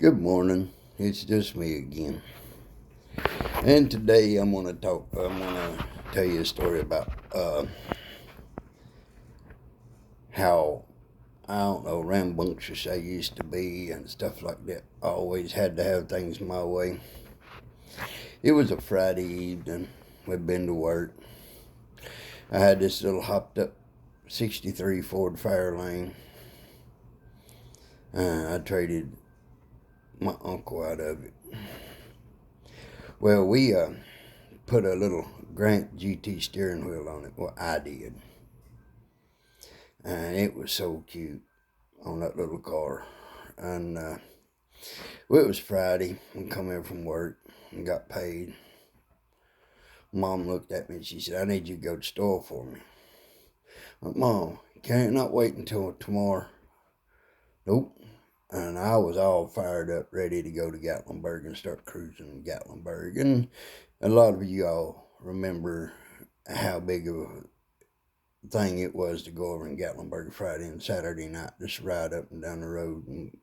Good morning. It's just me again. And today I'm going to tell you a story about how, I don't know, rambunctious I used to be and stuff like that. I always had to have things my way. It was a Friday evening. We'd been to work. I had this little hopped up 63 Ford Fairlane. I traded my uncle out of it. Well, we put a little Grant GT steering wheel on it. Well, I did. And it was so cute on that little car. And well, it was Friday. We come in from work and got paid. Mom looked at me and she said, "I need you to go to the store for me." I'm like, "Mom, can it not wait until tomorrow?" Nope. And I was all fired up, ready to go to Gatlinburg and start cruising Gatlinburg. And a lot of you all remember how big of a thing it was to go over in Gatlinburg Friday and Saturday night, just ride up and down the road and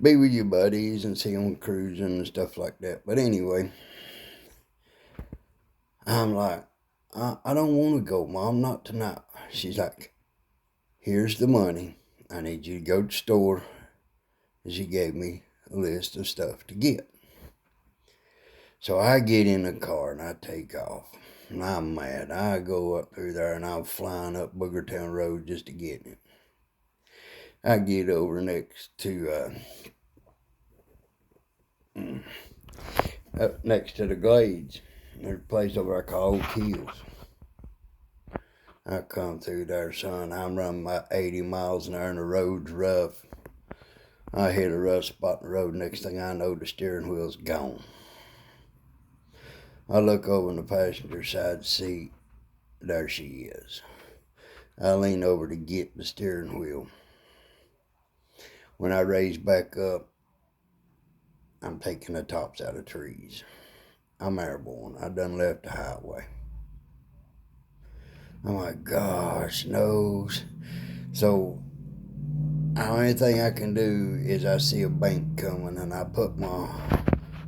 be with your buddies and see them cruising and stuff like that. But anyway, I'm like, I don't want to go, Mom, not tonight. She's like, "Here's the money. I need you to go to the store." And she gave me a list of stuff to get. So I get in the car and I take off. And I'm mad. I go up through there and I'm flying up Boogertown Road just to get it. I get over next to up next to the Glades. There's a place over there called Old Keels. I come through there, son. I'm running about 80 miles an hour and the road's rough. I hit a rough spot in the road. Next thing I know, the steering wheel's gone. I look over in the passenger side seat. There she is. I lean over to get the steering wheel. When I raise back up, I'm taking the tops out of trees. I'm airborne. I done left the highway. I'm like, gosh, knows. So the only thing I can do is I see a bank coming and I put my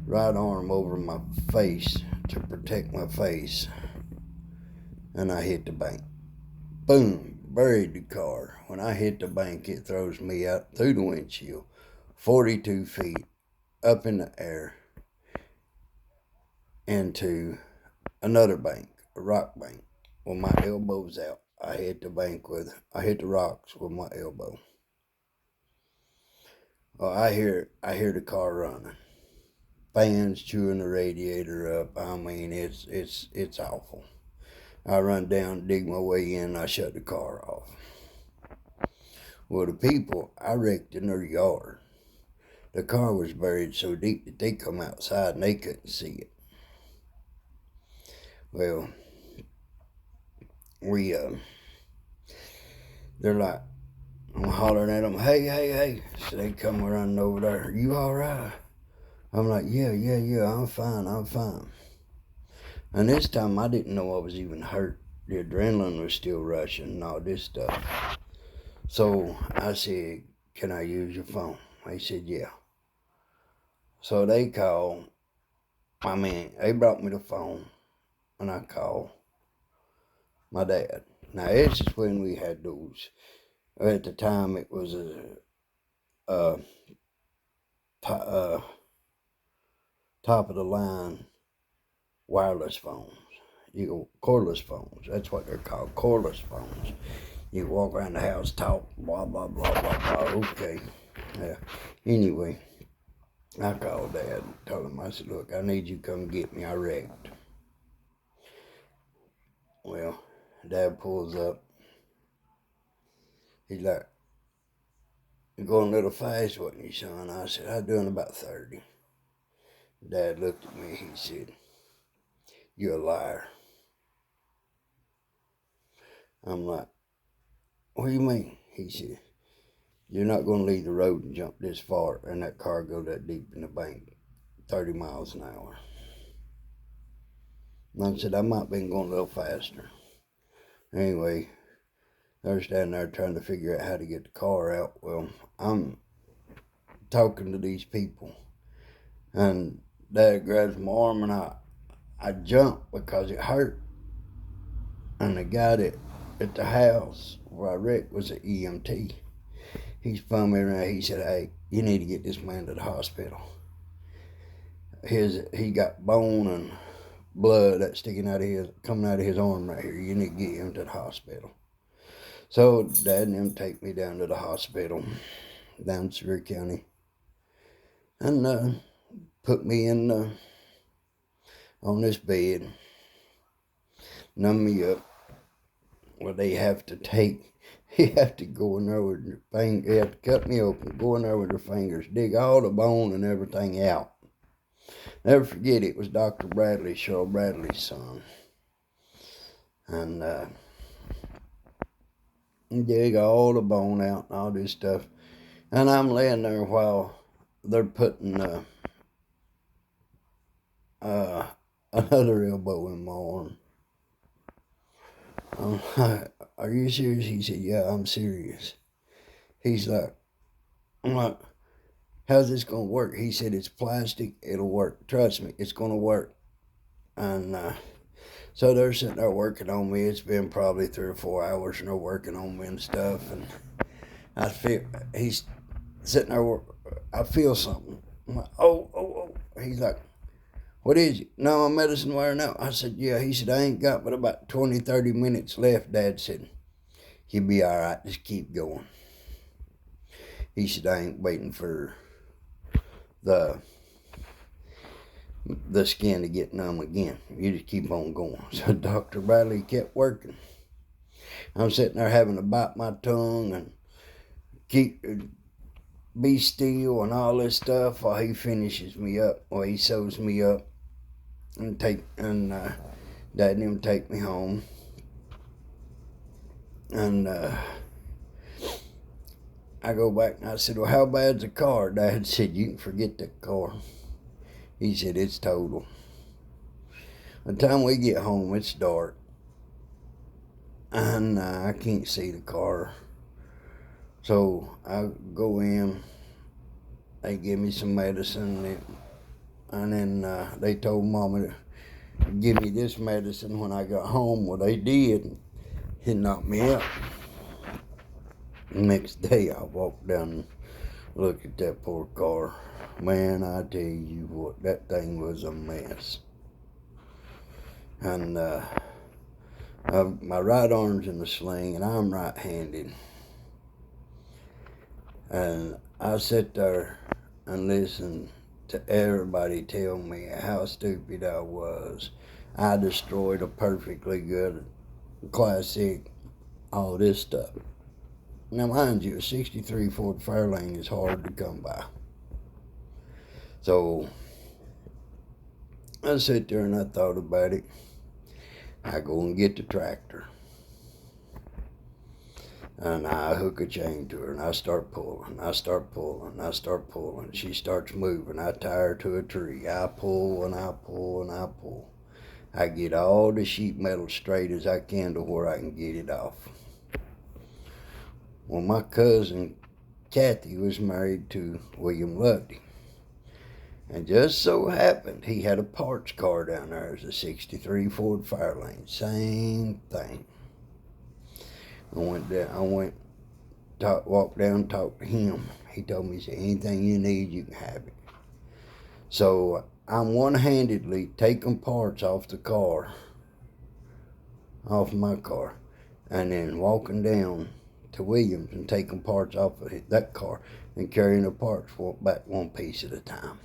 right arm over my face to protect my face. And I hit the bank. Boom, buried the car. When I hit the bank, it throws me out through the windshield, 42 feet up in the air into another bank, a rock bank, with my elbows out. I hit the rocks with my elbow. Well, I hear the car running. Fans chewing the radiator up. I mean, it's awful. I run down, dig my way in, I shut the car off. Well, the people, I wrecked in their yard. The car was buried so deep that they come outside and they couldn't see it. Well, they're like, I'm hollering at them, hey. So they come running over there. "Are you all right?" I'm like, yeah, I'm fine. And this time I didn't know I was even hurt. The adrenaline was still rushing and all this stuff. So I said, "Can I use your phone?" They said, "Yeah." So they brought me the phone and I called my dad. Now, this is when we had those. At the time, it was top of the line wireless phones. Cordless phones. That's what they're called, cordless phones. You walk around the house, talk, blah, blah, blah, blah, blah. Okay. Yeah. Anyway, I called Dad and told him, I said, "Look, I need you to come get me. I wrecked." Well, Dad pulls up. He's like, "You're going a little fast, wasn't you, son?" I said, "I'm doing about 30. Dad looked at me. He said, "You're a liar." I'm like, "What do you mean?" He said, "You're not going to leave the road and jump this far and that car go that deep in the bank, 30 miles an hour. And I said, "I might be going a little faster." Anyway, they're standing there trying to figure out how to get the car out. Well, I'm talking to these people. And Dad grabs my arm, and I jumped because it hurt. And the guy at the house where I wrecked was an EMT. He spun me around. He said, "Hey, you need to get this man to the hospital. He got bone and blood that's coming out of his arm right here. You need to get him to the hospital." So Dad and them take me down to the hospital, down in Sevier County, and put me in on this bed, numb me up. Well, they have to go in there with their fingers. They have to cut me open, go in there with their fingers, dig all the bone and everything out. Never forget, it was Dr. Bradley, Cheryl Bradley's son. And dig all the bone out and all this stuff. And I'm laying there while they're putting another elbow in my arm. "Are you serious?" He said, "Yeah, I'm serious." He's like, I'm like, "How's this going to work?" He said, "It's plastic. It'll work. Trust me, it's going to work." And so they're sitting there working on me. It's been probably 3 or 4 hours, and they're working on me and stuff. And I feel, he's sitting there, I feel something. I'm like, oh. He's like, "What is it?" "No, my medicine wearing out." I said, "Yeah." He said, "I ain't got but about 20, 30 minutes left." Dad said, "You'll be all right. Just keep going." He said, "I ain't waiting for the skin to get numb again. You just keep on going." So Dr. Bradley kept working. I'm sitting there having to bite my tongue and be still and all this stuff while he finishes me up, while he sews me up, and Dad and him take me home. And I go back and I said, "Well, how bad's the car?" Dad said, "You can forget that car." He said, "It's total." By the time we get home, it's dark. And I can't see the car. So I go in. They give me some medicine. And then they told Mama to give me this medicine when I got home. Well, they did. It knocked me out. The next day, I walked down and looked at that poor car. Man, I tell you what, that thing was a mess. And my right arm's in the sling, and I'm right-handed. And I sit there and listen to everybody tell me how stupid I was. I destroyed a perfectly good classic, all this stuff. Now, mind you, a 63 Ford Fairlane is hard to come by. So I sit there and I thought about it. I go and get the tractor. And I hook a chain to her, and I start pulling. She starts moving. I tie her to a tree. I pull. I get all the sheet metal straight as I can to where I can get it off. Well, my cousin Kathy was married to William Luddy. And just so happened, he had a parts car down there. It was a 63 Ford Fairlane. Same thing. Walked down, talked to him. He told me, he said, "Anything you need, you can have it." So I'm one-handedly taking parts off the car, off my car, and then walking down to Williams and taking parts off of that car and carrying the parts back one piece at a time.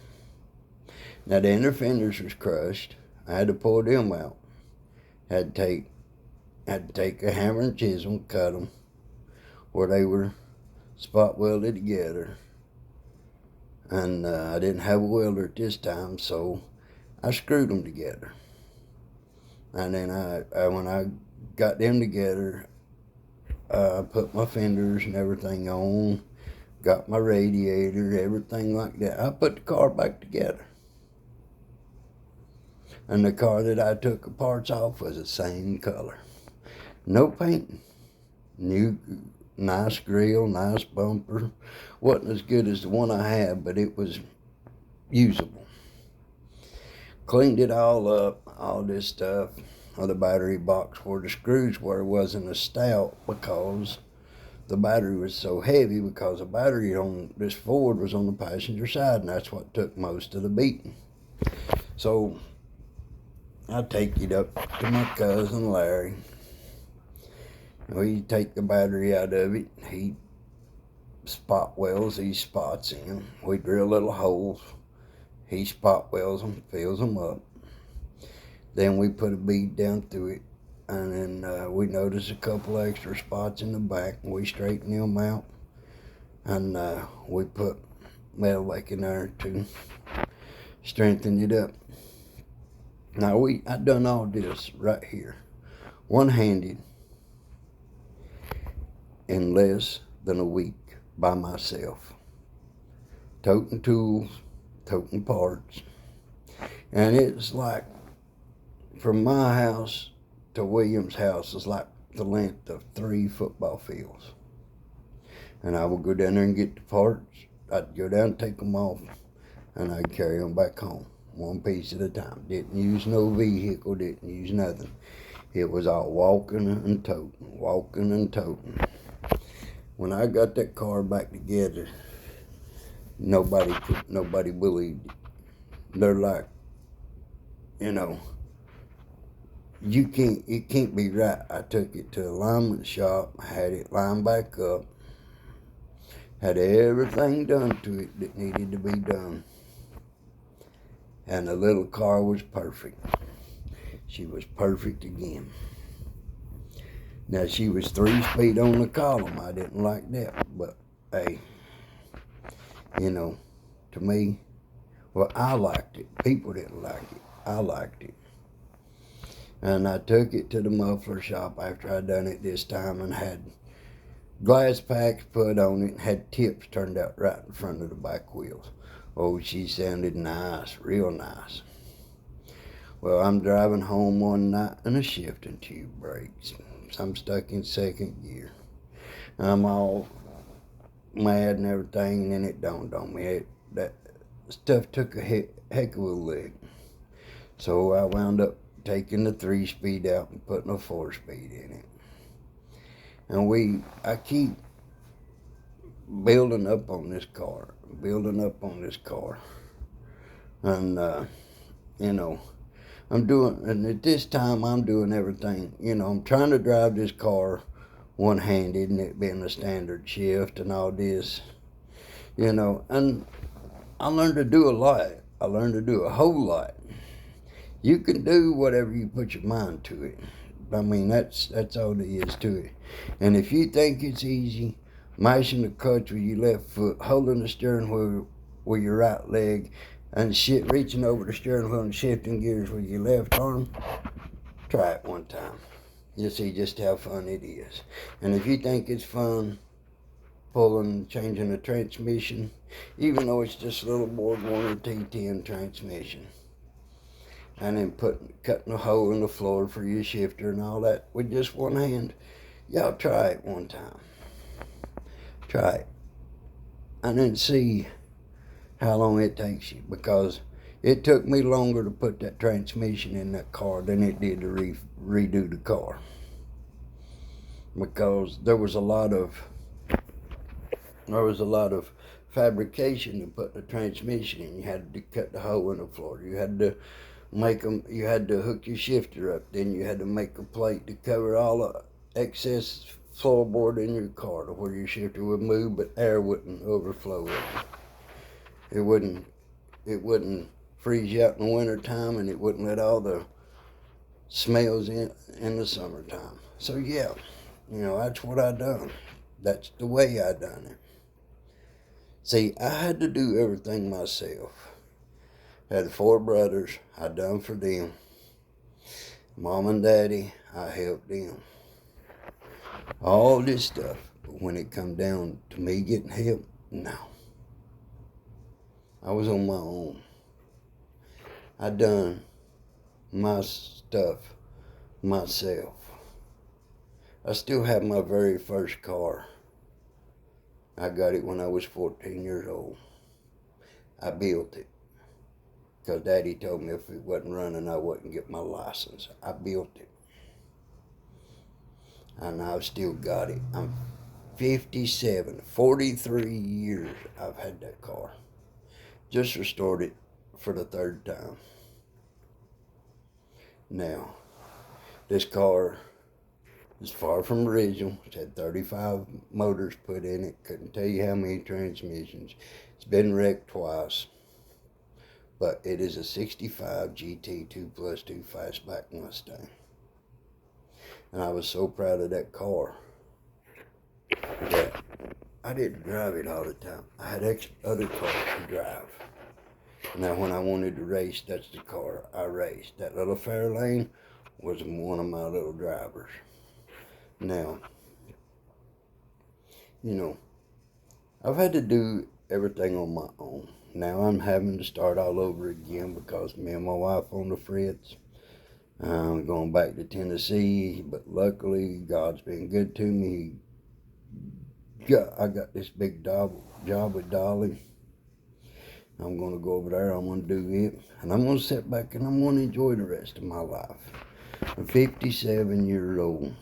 Now the inner fenders was crushed. I had to pull them out. Had to take a hammer and chisel, cut them where they were spot welded together. And I didn't have a welder at this time, so I screwed them together. And then when I got them together, I put my fenders and everything on, got my radiator, everything like that. I put the car back together. And the car that I took the parts off was the same color. No painting. New Nice grill, nice bumper. Wasn't as good as the one I had, but it was usable. Cleaned it all up, all this stuff. The battery box where the screws were wasn't as stout because the battery was so heavy, because the battery on this Ford was on the passenger side, and that's what took most of the beating. So I take it up to my cousin Larry. We take the battery out of it. He spot welds these spots in. We drill little holes. He spot welds them, fills them up. Then we put a bead down through it, and then we notice a couple extra spots in the back, and we straighten them out, and we put metal back in there to strengthen it up. Now I done all this right here, one-handed, in less than a week by myself, toting tools, toting parts, and it's like, from my house to Williams' house is like the length of 3 football fields. And I would go down there and get the parts. I'd go down and take them off, and I'd carry them back home, one piece at a time. Didn't use no vehicle, didn't use nothing. It was all walking and toting, walking and toting. When I got that car back together, nobody believed it. They're like, it can't be right. I took it to the alignment shop, had it lined back up, had everything done to it that needed to be done. And the little car was perfect. She was perfect again. Now, she was 3-speed on the column. I didn't like that, but hey, to me, well, I liked it. People didn't like it. I liked it. And I took it to the muffler shop after I'd done it this time, and had glass packs put on it, and had tips turned out right in front of the back wheels. Oh, she sounded nice, real nice. Well, I'm driving home one night, and a shifting tube breaks. So I'm stuck in second gear. I'm all mad and everything, and then it dawned on me that stuff took a heck of a lick. So I wound up taking the 3-speed out and putting a 4-speed in it. And I keep building up on this car. And, and at this time I'm doing everything. I'm trying to drive this car one-handed, and it being a standard shift and all this, and I learned to do a lot. I learned to do a whole lot. You can do whatever you put your mind to it. I mean, that's all there is to it. And if you think it's easy, mashing the clutch with your left foot, holding the steering wheel with your right leg, and reaching over the steering wheel and shifting gears with your left arm, try it one time. You'll see just how fun it is. And if you think it's fun changing a transmission, even though it's just a little Borg Warner T10 transmission, and then cutting a hole in the floor for your shifter and all that with just one hand, y'all try it one time. Try it. And then see how long it takes you, because it took me longer to put that transmission in that car than it did to redo the car. Because there was a lot of fabrication to put the transmission in. You had to cut the hole in the floor. You had to hook your shifter up. Then you had to make a plate to cover all the excess floorboard in your car to where your shifter would move, but air wouldn't overflow it. It wouldn't freeze you out in the winter time, and it wouldn't let all the smells in the summertime. So yeah, that's what I done. That's the way I done it. See, I had to do everything myself. I had 4 brothers. I done for them. Mom and Daddy, I helped them. All this stuff. But when it come down to me getting help, no. I was on my own. I done my stuff myself. I still have my very first car I got it when I was 14 years old. I built it because Daddy told me if it wasn't running, I wouldn't get my license. I built it. And I've still got it. I'm 57, 43 years I've had that car. Just restored it for the third time. Now, this car is far from original. It's had 35 motors put in it. Couldn't tell you how many transmissions. It's been wrecked twice. But it is a 65 GT 2+2 fastback Mustang. And I was so proud of that car that I didn't drive it all the time. I had other cars to drive. Now, when I wanted to race, that's the car I raced. That little Fairlane was one of my little drivers. Now, you know, I've had to do everything on my own. Now I'm having to start all over again because me and my wife on the fritz. I'm going back to Tennessee, but luckily God's been good to me. I got this big job with Dolly. I'm going to go over there, I'm going to do it, and I'm going to sit back and I'm going to enjoy the rest of my life. I'm 57 years old.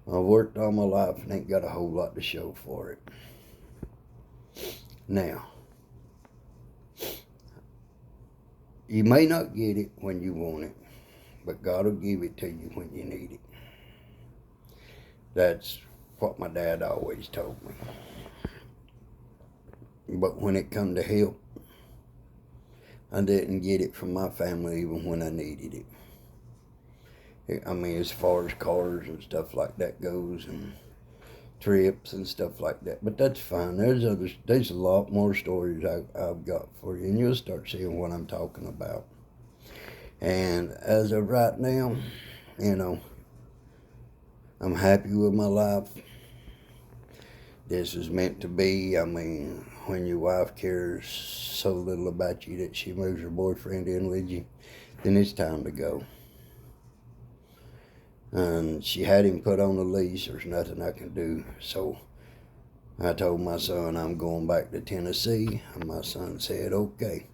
I've worked all my life and ain't got a whole lot to show for it. Now, you may not get it when you want it, but God will give it to you when you need it. That's what my dad always told me. But when it come to help, I didn't get it from my family even when I needed it. I mean, as far as cars and stuff like that goes, and trips and stuff like that. But that's fine. There's a lot more stories I've got for you, and you'll start seeing what I'm talking about. And as of right now, you know, I'm happy with my life. This is meant to be. I mean, when your wife cares so little about you that she moves her boyfriend in with you, then it's time to go. And she had him put on a leash. There's nothing I can do. So I told my son I'm going back to Tennessee. And my son said, okay.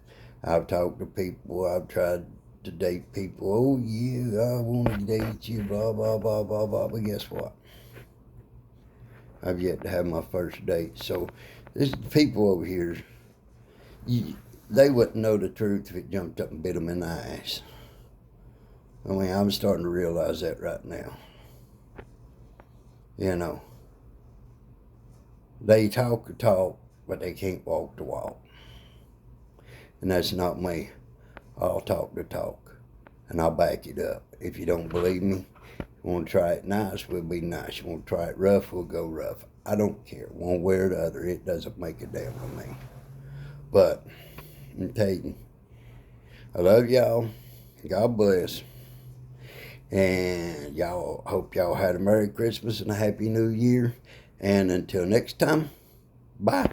I've talked to people. I've tried to date people. Oh, yeah, I want to date you, blah, blah, blah, blah, blah. But guess what? I've yet to have my first date. So there's people over here, they wouldn't know the truth if it jumped up and bit them in the ass. I mean, I'm starting to realize that right now. You know, they talk the talk, but they can't walk the walk. And that's not me. I'll talk the talk, and I'll back it up. If you don't believe me, you want to try it nice, we'll be nice. You want to try it rough, we'll go rough. I don't care, one way or the other. It doesn't make a damn to me. But, I'm telling you, I love y'all. God bless. And y'all, hope y'all had a Merry Christmas and a Happy New Year. And until next time, bye.